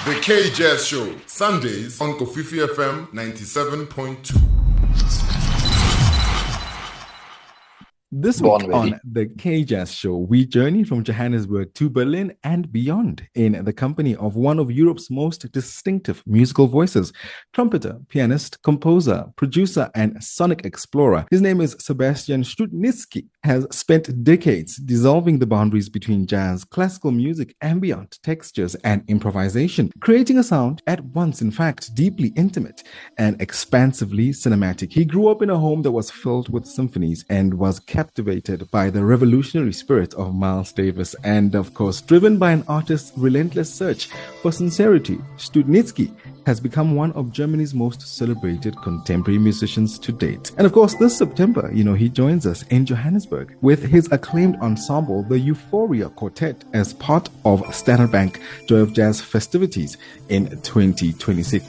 The KJazz Show, Sundays on Kofifi FM 97.2. This week on the KJazz Show, we journey from Johannesburg to Berlin and beyond in the company of one of Europe's most distinctive musical voices, trumpeter, pianist, composer, producer, and sonic explorer. His name is Sebastian Studnitzky, has spent decades dissolving the boundaries between jazz, classical music, ambient, textures, and improvisation, creating a sound at once, in fact, deeply intimate and expansively cinematic. He grew up in a home that was filled with symphonies and was captivated by the revolutionary spirit of Miles Davis and, of course, driven by an artist's relentless search for sincerity. Studnitzky has become one of Germany's most celebrated contemporary musicians to date. And of course, this September, he joins us in Johannesburg with his acclaimed ensemble, the Euphoria Quartet, as part of Standard Bank Joy of Jazz festivities in 2026.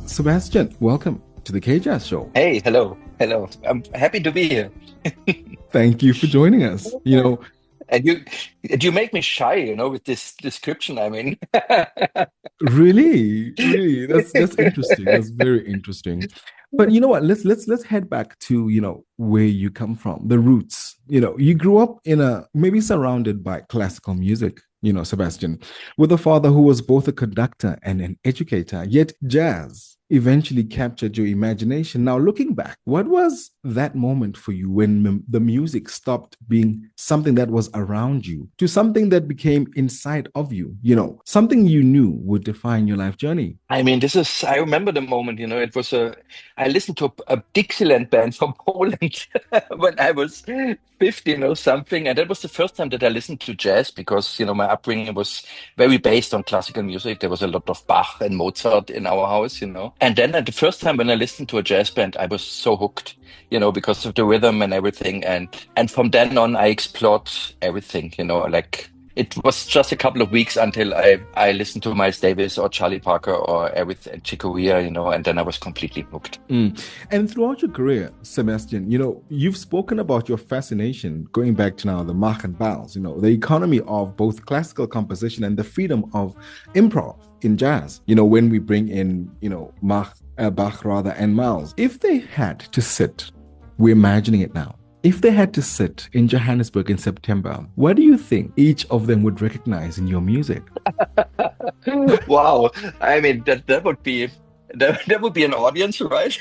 Sebastian, welcome to the KJazz Show. Hey, hello. I'm happy to be here. Thank you for joining us. And you make me shy, with this description. I mean, really, that's interesting. That's very interesting. But you know what? Let's head back to where you come from, the roots. You grew up maybe surrounded by classical music. Sebastian, with a father who was both a conductor and an educator, yet jazz eventually captured your imagination. Now, looking back, what was that moment for you when the music stopped being something that was around you to something that became inside of you, something you knew would define your life journey? I mean, I remember the moment, it was I listened to a Dixieland band from Poland when I was 15 or something. And that was the first time that I listened to jazz because, my upbringing was very based on classical music. There was a lot of Bach and Mozart in our house, And then the first time when I listened to a jazz band, I was so hooked, because of the rhythm and everything. And from then on, I explored everything, it was just a couple of weeks until I listened to Miles Davis or Charlie Parker or everything, Chick Corea, and then I was completely hooked. And throughout your career, Sebastian, you've spoken about your fascination going back to now the Mach and Vals, the economy of both classical composition and the freedom of improv in jazz. When we bring in, Bach and Miles, if they had to sit, we're imagining it now. If they had to sit in Johannesburg in September, what do you think each of them would recognize in your music? Wow. I mean, that would be an audience, right?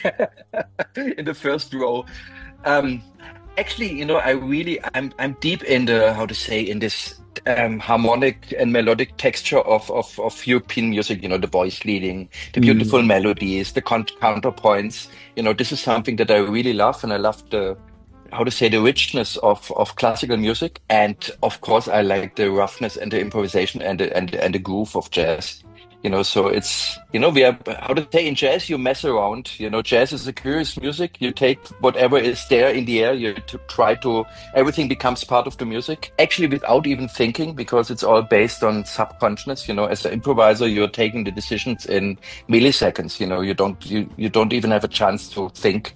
In the first row. Actually, I'm deep in in this harmonic and melodic texture of European music, the voice leading, the beautiful melodies, the counterpoints. This is something that I really love, and I love the richness of classical music, and of course I like the roughness and the improvisation and the groove of jazz. So it's, we are, how to say, in jazz, you mess around. Jazz is a curious music. You take whatever is there in the air, everything becomes part of the music, actually without even thinking, because it's all based on subconsciousness. As an improviser, you're taking the decisions in milliseconds. You don't even have a chance to think.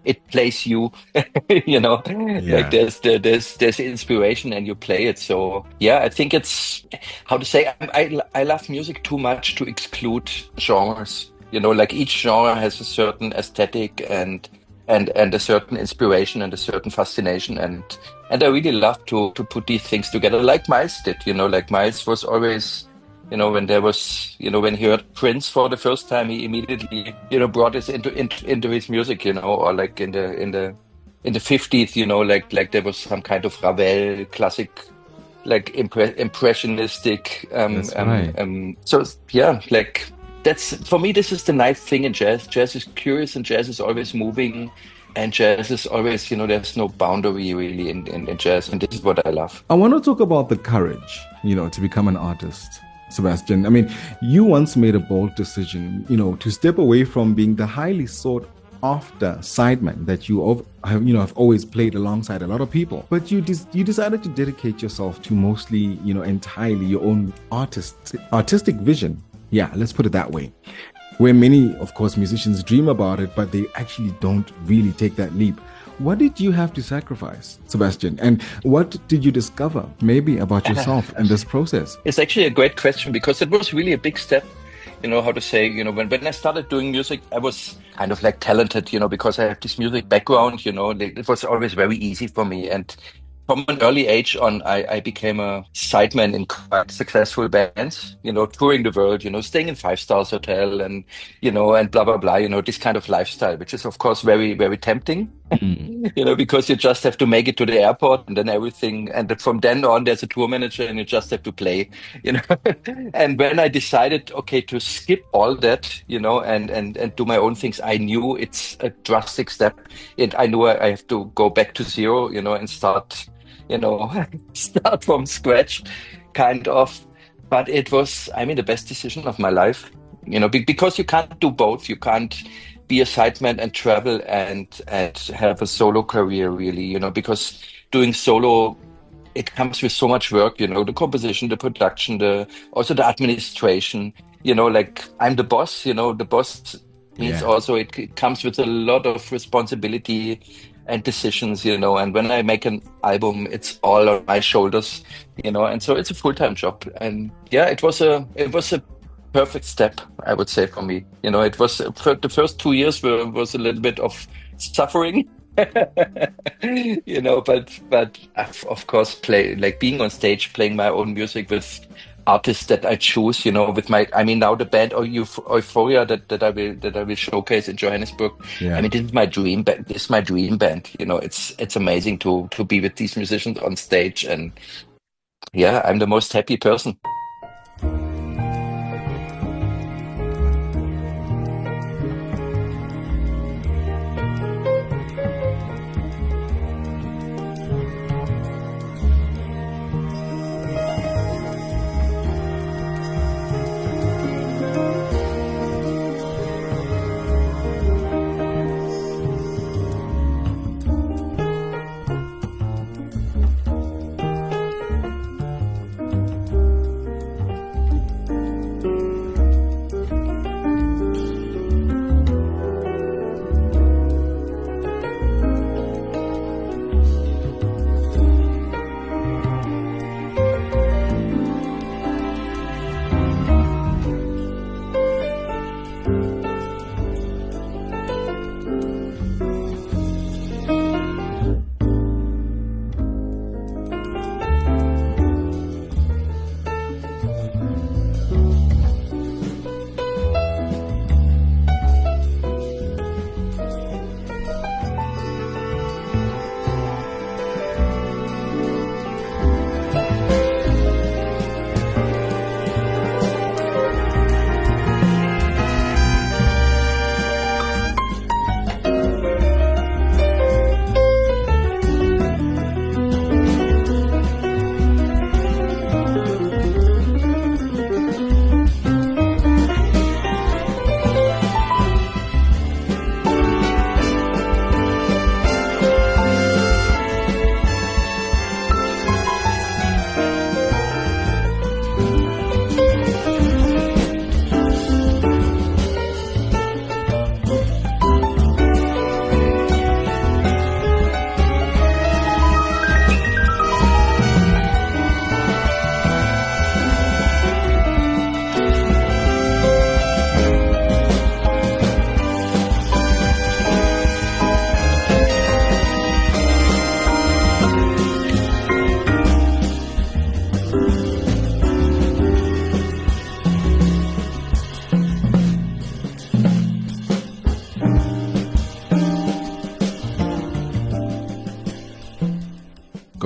It plays you, like there's inspiration and you play it. So yeah, I think it's, how to say, I love music too much to exclude genres. Like each genre has a certain aesthetic and a certain inspiration and a certain fascination, and I really love to put these things together, like Miles did. Like Miles was always, when there was, when he heard Prince for the first time, he immediately, brought this into his music, or like in the 50s, like there was some kind of Ravel classic, like impressionistic. That's right. So yeah, like that's, for me, this is the nice thing in jazz. Jazz is curious and jazz is always moving. And jazz is always, there's no boundary really in jazz. And this is what I love. I want to talk about the courage, to become an artist. Sebastian, I mean, you once made a bold decision, to step away from being the highly sought after sideman that have always played alongside a lot of people. But you decided to dedicate yourself to mostly, entirely your own artistic vision. Yeah, let's put it that way. Where many, of course, musicians dream about it, but they actually don't really take that leap. What did you have to sacrifice, Sebastian? And what did you discover maybe about yourself in this process? It's actually a great question, because it was really a big step. How to say, when I started doing music, I was kind of like talented, because I have this music background, it was always very easy for me. And from an early age on, I became a sideman in quite successful bands, touring the world, staying in 5-star hotel and, and blah, blah, blah, this kind of lifestyle, which is, of course, very, very tempting, because you just have to make it to the airport and then everything. And from then on, there's a tour manager and you just have to play, And when I decided, okay, to skip all that, and do my own things, I knew it's a drastic step. And I knew I have to go back to zero, and start start from scratch, kind of. But it was, the best decision of my life, because you can't do both. You can't be a sideman and travel and have a solo career, really, because doing solo, it comes with so much work, the composition, the production, also the administration, like I'm the boss, the boss means also it comes with a lot of responsibility and decisions, and when I make an album, it's all on my shoulders, and so it's a full-time job. And yeah, it was a perfect step, I would say, for me. It was, for the first 2 years was a little bit of suffering, but of course, being on stage, playing my own music with artists that I choose, with my, now the band Euphoria that I will showcase in Johannesburg. Yeah. This is my dream band. This is my dream band. It's amazing to be with these musicians on stage, and yeah, I'm the most happy person.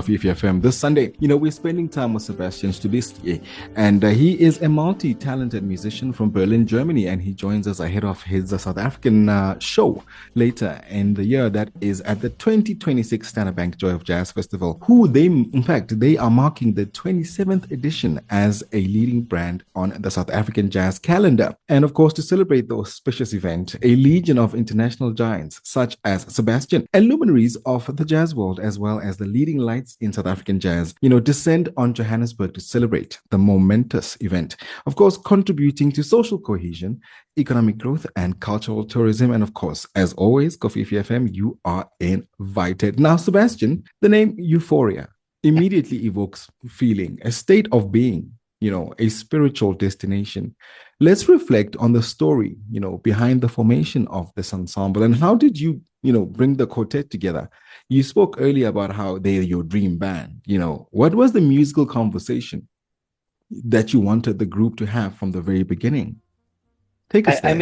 Coffee FM. This Sunday, we're spending time with Sebastian Studnitzky, and he is a multi-talented musician from Berlin, Germany, and he joins us ahead of his South African show later in the year. That is at the 2026 Standard Bank Joy of Jazz Festival, they are marking the 27th edition as a leading brand on the South African jazz calendar. And of course, to celebrate the auspicious event, a legion of international giants such as Sebastian and luminaries of the jazz world, as well as the leading lights in South African jazz, descend on Johannesburg to celebrate the momentous event. Of course, contributing to social cohesion, economic growth, and cultural tourism. And of course, as always, Coffee FM, you are invited. Now, Sebastian, the name Euphoria immediately evokes feeling, a state of being, a spiritual destination. Let's reflect on the story, behind the formation of this ensemble, and how did you, bring the quartet together? You spoke earlier about how they're your dream band. What was the musical conversation that you wanted the group to have from the very beginning? Take us there.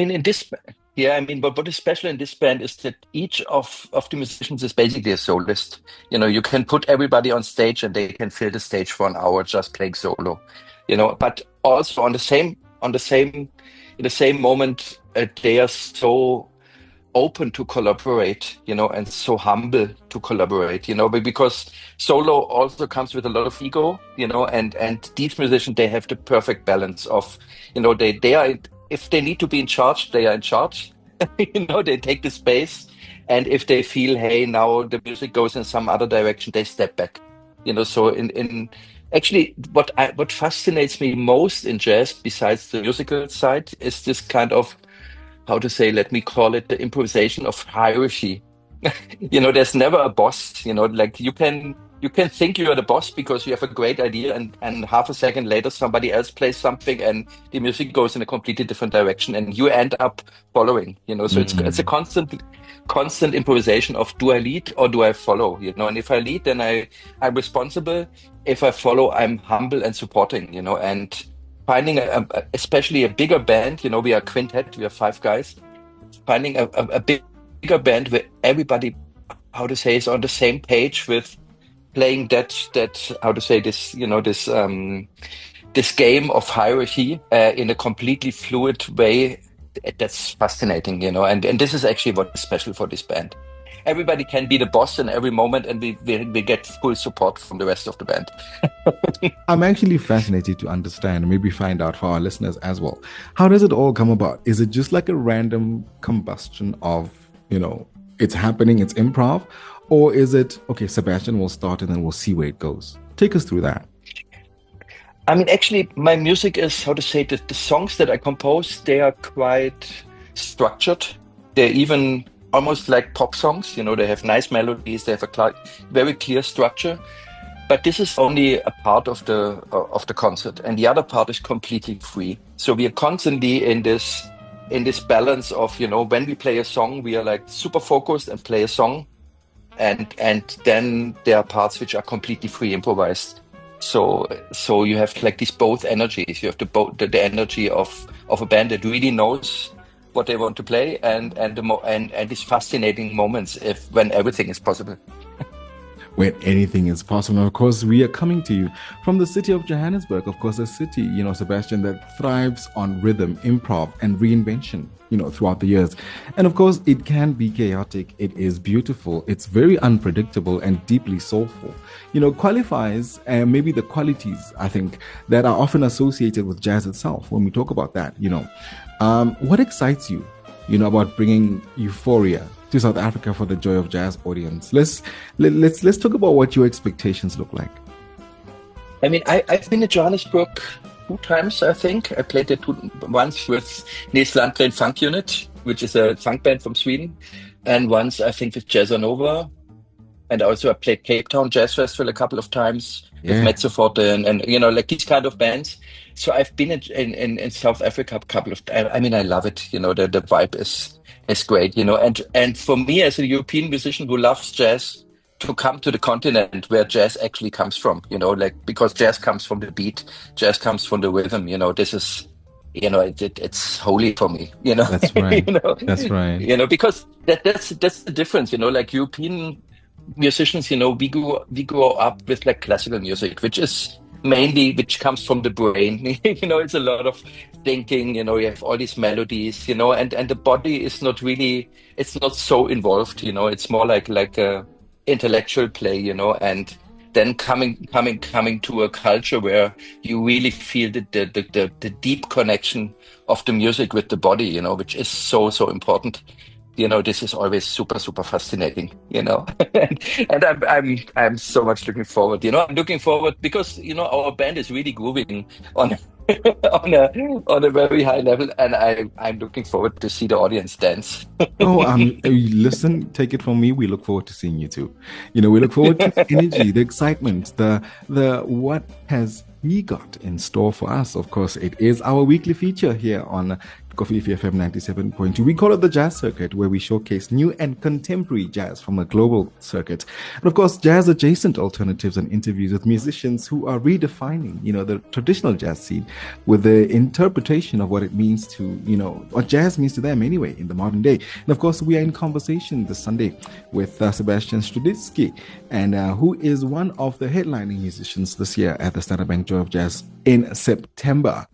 But what is special in this band is that each of the musicians is basically a soloist. You can put everybody on stage and they can fill the stage for an hour just playing solo. But also in the same moment, they are so open to collaborate, and so humble to collaborate, because solo also comes with a lot of ego, and these musicians, they have the perfect balance of, they are, if they need to be in charge, they are in charge, they take the space. And if they feel, hey, now the music goes in some other direction, they step back, so actually, what fascinates me most in jazz, besides the musical side, is this kind of, let me call it the improvisation of hierarchy. There's never a boss, like you can think you're the boss because you have a great idea, and half a second later somebody else plays something and the music goes in a completely different direction and you end up following, so it's a constant improvisation of, do I lead or do I follow, and if I lead, then I'm responsible. If I follow, I'm humble and supporting, and finding especially a bigger band, we are a quintet, we are 5 guys, finding a bigger band where everybody, is on the same page with playing this game of hierarchy in a completely fluid way. That's fascinating, and this is actually what is special for this band. Everybody can be the boss in every moment, and we get full support from the rest of the band. I'm actually fascinated to understand, maybe find out for our listeners as well. How does it all come about? Is it just like a random combustion of, it's happening, it's improv? Or is it, okay, Sebastian will start and then we'll see where it goes? Take us through that. Actually, my music is, the songs that I compose, they are quite structured. They're even almost like pop songs, they have nice melodies, they have a very clear structure. But this is only a part of the concert, and the other part is completely free. So we are constantly in this balance of, when we play a song, we are like super focused and play a song, and then there are parts which are completely free improvised. So you have like these both energies. You have the energy of a band that really knows what they want to play, and these fascinating moments when everything is possible. When anything is possible. Of course, we are coming to you from the city of Johannesburg. Of course, a city, Sebastian, that thrives on rhythm, improv, and reinvention, throughout the years. And of course, it can be chaotic. It is beautiful. It's very unpredictable and deeply soulful. Qualifies maybe the qualities, I think, that are often associated with jazz itself when we talk about that, What excites you, about bringing euphoria to South Africa for the Joy of Jazz audience? Let's talk about what your expectations look like. I've been to Johannesburg 2 times, I think. I played there once with Nils Landgren Funk Unit, which is a funk band from Sweden, and once I think with Jazzanova. And also I played Cape Town Jazz Festival a couple of times with Mezzoforte and like these kind of bands. So I've been in South Africa a couple of times. I love it. The vibe is great. And for me as a European musician who loves jazz, to come to the continent where jazz actually comes from, because jazz comes from the beat, jazz comes from the rhythm. This is, it's holy for me. That's right. That's right. Because that's the difference. Like European musicians, we grow up with like classical music, which comes from the brain. It's a lot of thinking. You have all these melodies. And the body is not really, it's not so involved. It's more like a intellectual play. And then coming to a culture where you really feel the deep connection of the music with the body, which is so so important. This is always super super fascinating. And I'm so much looking forward. I'm looking forward because our band is really grooving on on a very high level, and I'm looking forward to see the audience dance. Oh, listen, take it from me. We look forward to seeing you too. We look forward to the energy, the excitement, the what has he got in store for us. Of course, it is our weekly feature here on Coffee FM 97.2. We call it the Jazz Circuit, where we showcase new and contemporary jazz from a global circuit. And of course, jazz adjacent alternatives and interviews with musicians who are redefining, the traditional jazz scene with the interpretation of what it means to, what jazz means to them anyway in the modern day. And of course, we are in conversation this Sunday with Sebastian Studnitzky, and who is one of the headlining musicians this year at the Standard Bank Joy of Jazz in September.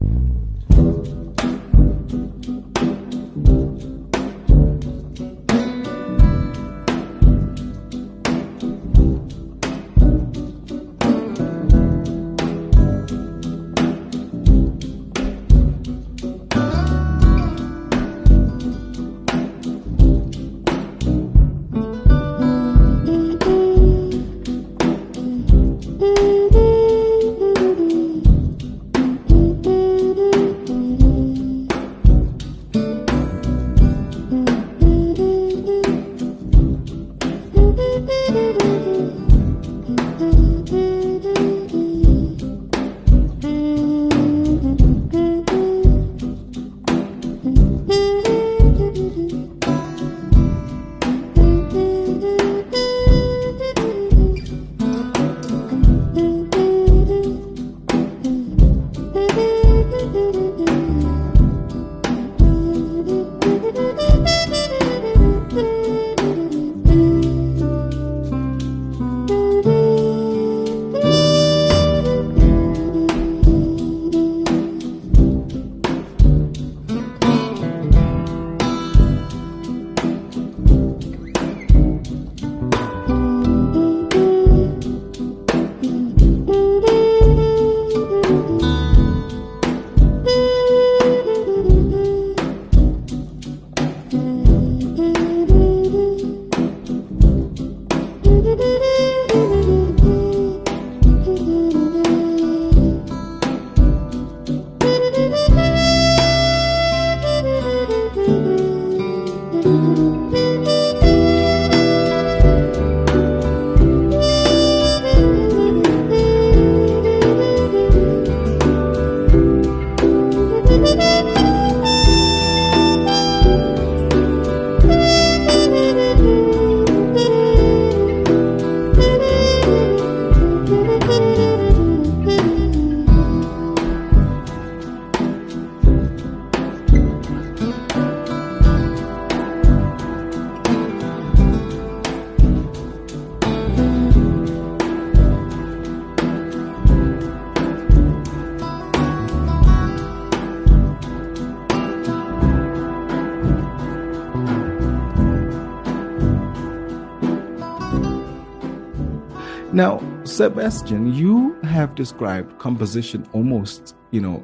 Now, Sebastian, you have described composition almost,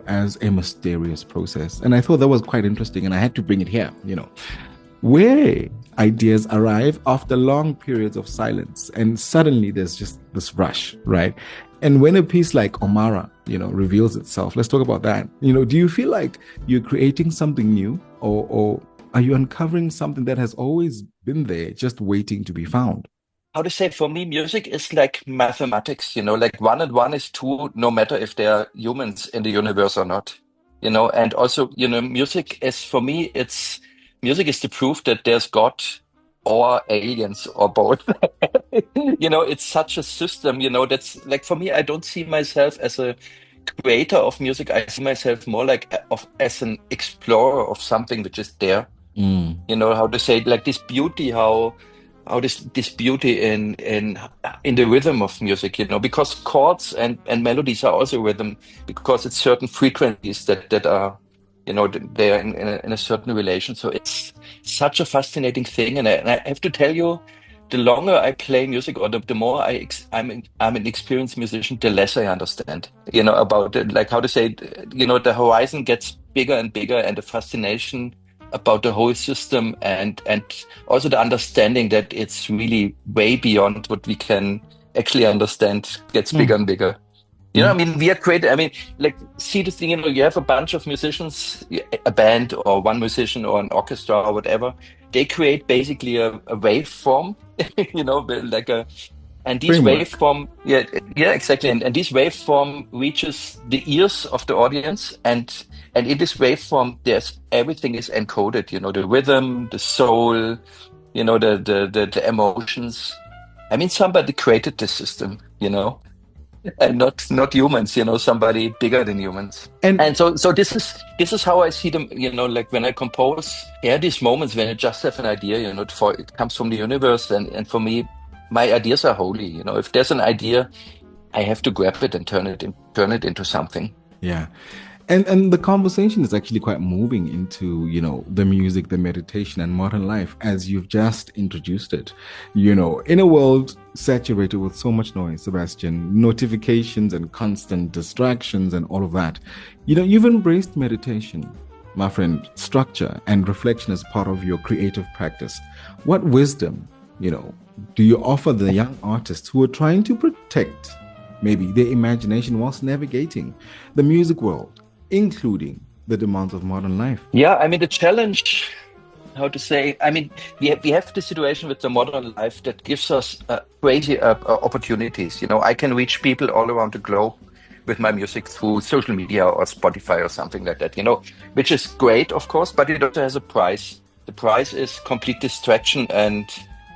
as a mysterious process. And I thought that was quite interesting, and I had to bring it here, where ideas arrive after long periods of silence, and suddenly there's just this rush, right? And when a piece like Omara, reveals itself, let's talk about that. Do you feel like you're creating something new, or are you uncovering something that has always been there, just waiting to be found? How to say, for me, music is like mathematics, like 1 and 1 is 2, no matter if there are humans in the universe or not, and also, music is, for me, music is the proof that there's God or aliens or both. It's such a system, that's like, for me, I don't see myself as a creator of music. I see myself more like as an explorer of something which is there. How to say, like this beauty, how this beauty in the rhythm of music, because chords and melodies are also rhythm, because it's certain frequencies that are, they are in a certain relation. So it's such a fascinating thing, and I have to tell you, the longer I play music, or the more I'm an experienced musician, the less I understand, about it, like how to say it, the horizon gets bigger and bigger, and the fascination about the whole system, and also the understanding that it's really way beyond what we can actually understand gets bigger and bigger. I mean, we are creative. I mean, like, see this thing, you have a bunch of musicians, a band or one musician or an orchestra or whatever. They create basically a waveform, like and these waveform, yeah, exactly. And this waveform reaches the ears of the audience, and in this waveform, everything is encoded, the rhythm, the soul, the emotions. I mean, somebody created this system, and not humans, somebody bigger than humans. And so this is how I see them, like when I compose, these moments when I just have an idea, it comes from the universe, and for me, my ideas are holy. If there's an idea, I have to grab it and turn it into something. Yeah. And the conversation is actually quite moving into, the music, the meditation, and modern life as you've just introduced it. In a world saturated with so much noise, Sebastian, notifications and constant distractions and all of that, you've embraced meditation, my friend, structure and reflection as part of your creative practice. What wisdom, do you offer the young artists who are trying to protect maybe their imagination whilst navigating the music world, including the demands of modern life? Yeah, I mean, the challenge, how to say, I mean, we have the situation with the modern life that gives us crazy opportunities. I can reach people all around the globe with my music through social media or Spotify or something like that, which is great, of course, but it also has a price. The price is complete distraction, and,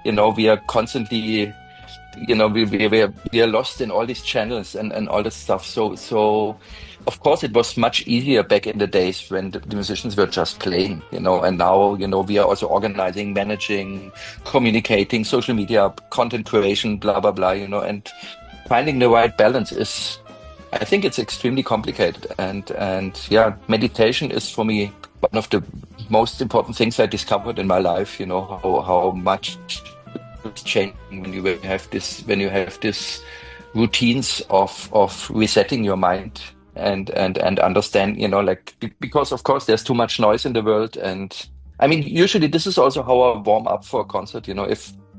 we are constantly, we are lost in all these channels and all this stuff. So of course it was much easier back in the days when the musicians were just playing, and now, we are also organizing, managing, communicating, social media, content creation, blah, blah, blah, and finding the right balance I think it's extremely complicated. And yeah, meditation is for me one of the most important things I discovered in my life, how much it's changing when you have this routines of resetting your mind and understand, because of course there's too much noise in the world. And I mean, usually this is also how I warm up for a concert.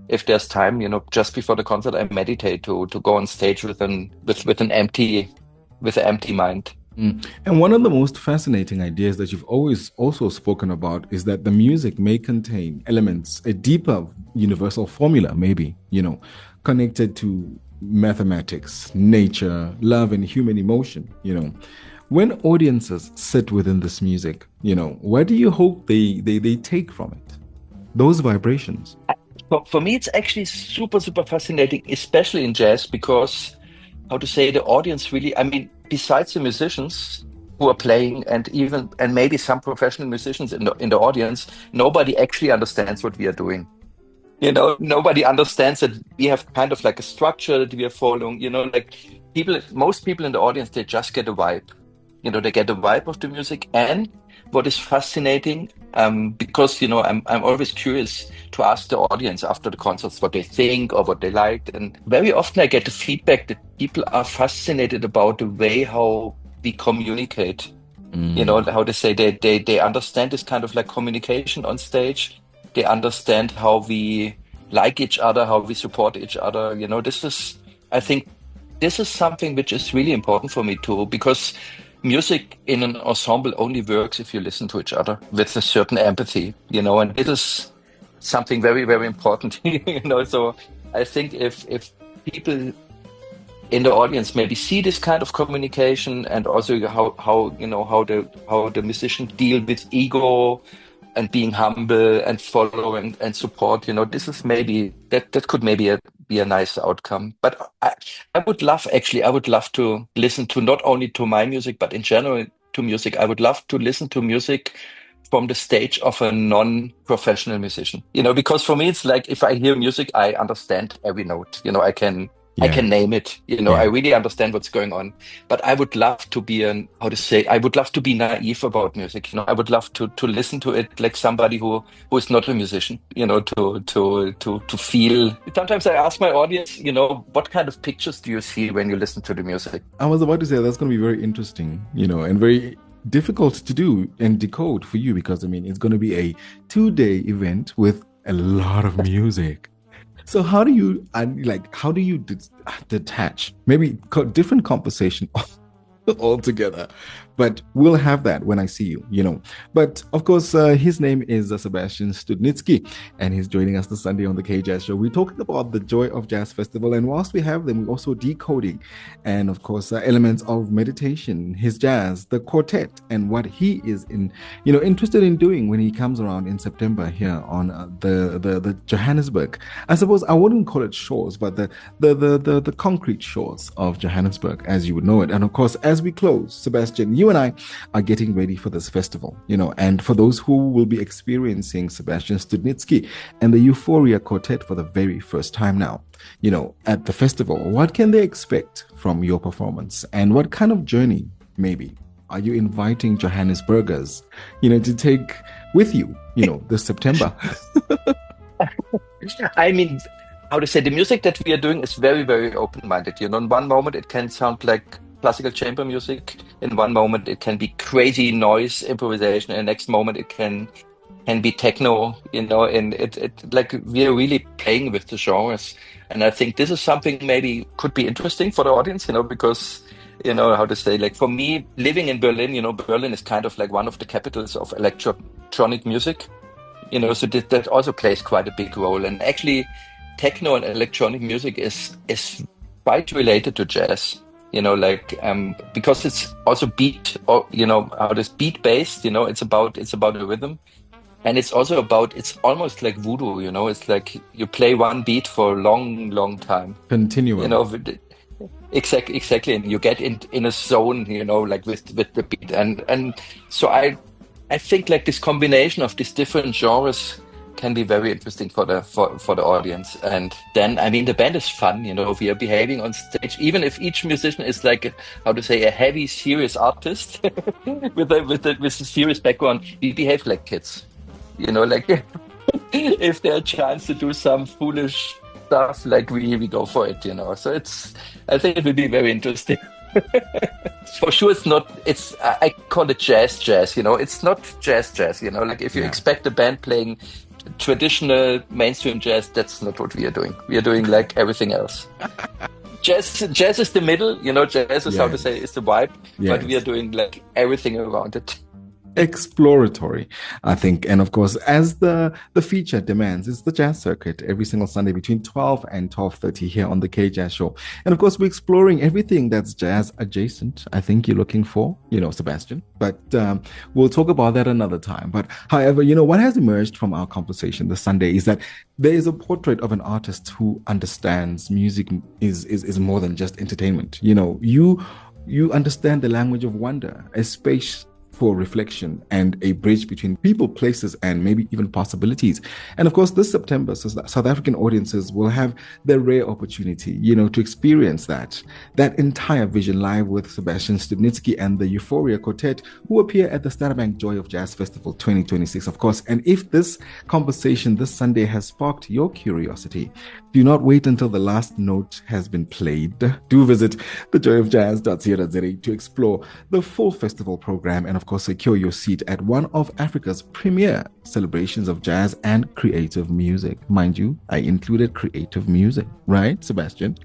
If there's time, just before the concert, I meditate to go on stage with an empty mind. And one of the most fascinating ideas that you've always also spoken about is that the music may contain elements, a deeper universal formula, maybe, connected to mathematics, nature, love, and human emotion. When audiences sit within this music, what do you hope they take from it? Those vibrations. For me, it's actually super, super fascinating, especially in jazz, because, how to say, the audience really, I mean, besides the musicians who are playing and maybe some professional musicians in the audience, nobody actually understands what we are doing. Nobody understands that we have kind of like a structure that we are following. Like most people in the audience, they just get a vibe. They get a vibe of the music. And what is fascinating, because I'm always curious to ask the audience after the concerts what they think or what they liked, and very often I get the feedback that people are fascinated about the way how we communicate. How to say, they understand this kind of like communication on stage. They understand how we like each other, how we support each other. I think this is something which is really important for me too, because music in an ensemble only works if you listen to each other with a certain empathy, and it is something very, very important, So I think if people in the audience maybe see this kind of communication, and also how the musician deal with ego and being humble and follow and support, this is maybe that could maybe be a nice outcome. But I would love to listen to not only to my music, but in general to music. I would love to listen to music from the stage of a non-professional musician, because for me, it's like if I hear music, I understand every note, I can name it, I really understand what's going on, but I would love to be I would love to be naive about music, I would love to listen to it like somebody who is not a musician, to feel. Sometimes I ask my audience, what kind of pictures do you see when you listen to the music? I was about to say that's going to be very interesting, and very difficult to do and decode for you, because it's going to be a 2-day event with a lot of music. So how do you detach maybe different conversation altogether? But we'll have that when I see you, But of course, his name is Sebastian Studnitzky, and he's joining us this Sunday on the KJazz Show. We're talking about the Joy of Jazz Festival, and whilst we have them, we're also decoding, and of course, elements of meditation, his jazz, the quartet, and what he is interested in doing when he comes around in September here on the Johannesburg. I suppose I wouldn't call it shores, but the concrete shores of Johannesburg, as you would know it. And of course, as we close, Sebastian, you and I are getting ready for this festival, and for those who will be experiencing Sebastian Studnitzky and the Euphoria Quartet for the very first time now, at the festival, what can they expect from your performance, and what kind of journey maybe are you inviting Johannesburgers, to take with you, this September? How to say, the music that we are doing is very, very open-minded. In one moment it can sound like classical chamber music. In one moment it can be crazy noise improvisation. In the next moment it can be techno, and it like we are really playing with the genres. And I think this is something maybe could be interesting for the audience, because how to say, like for me, living in Berlin, Berlin is kind of like one of the capitals of electronic music, so that also plays quite a big role. And actually techno and electronic music is quite related to jazz. Because it's also beat, or how it is beat based. It's about a rhythm, and it's also it's almost like voodoo. It's like you play one beat for a long time, continuing. Exactly, and you get in a zone. Like with the beat, and so I think like this combination of these different genres can be very interesting for the audience. And then the band is fun, we are behaving on stage, even if each musician is like a heavy serious artist with a serious background, we behave like kids, like if there's a chance to do some foolish stuff, like we go for it, so I think it will be very interesting. For sure, I call it jazz, it's not jazz, like if you expect a band playing traditional mainstream jazz, that's not what we are doing. We are doing like everything else. Jazz is the middle, jazz is is the vibe, but we are doing like everything around it. Exploratory, I think. And of course, as the feature demands, it's the jazz circuit every single Sunday between 12 and 12:30 here on the KJazz Show. And of course, we're exploring everything that's jazz adjacent. I think you're looking for, Sebastian, but we'll talk about that another time. But however, what has emerged from our conversation this Sunday is that there is a portrait of an artist who understands music is more than just entertainment. You understand the language of wonder, a space for reflection, and a bridge between people, places, and maybe even possibilities. And of course, this September, so South African audiences will have the rare opportunity, to experience that entire vision live with Sebastian Studnitzky and the Euphoria Quartet, who appear at the Standard Joy of Jazz Festival 2026, of course. And if this conversation this Sunday has sparked your curiosity, do not wait until the last note has been played. Do visit thejoyofjazz.co.za to explore the full festival program, and of course, secure your seat at one of Africa's premier celebrations of jazz and creative music. Mind you, I included creative music, right, Sebastian?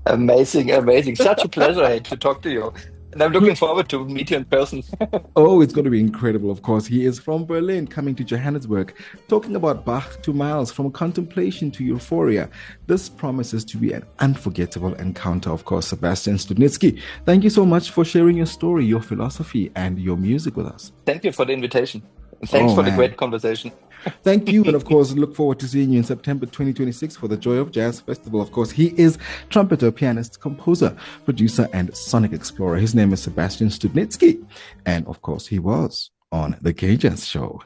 Amazing. Such a pleasure to talk to you. And I'm looking forward to meet you in person. Oh, it's going to be incredible. Of course, he is from Berlin, coming to Johannesburg, talking about Bach to Miles, from contemplation to euphoria. This promises to be an unforgettable encounter. Of course, Sebastian Studnitzky, thank you so much for sharing your story, your philosophy, and your music with us. Thank you for the invitation. Thanks for the great conversation. Thank you. And of course, look forward to seeing you in September 2026 for the Joy of Jazz Festival. Of course, he is trumpeter, pianist, composer, producer, and sonic explorer. His name is Sebastian Studnitzky. And of course, he was on the KJazz Show.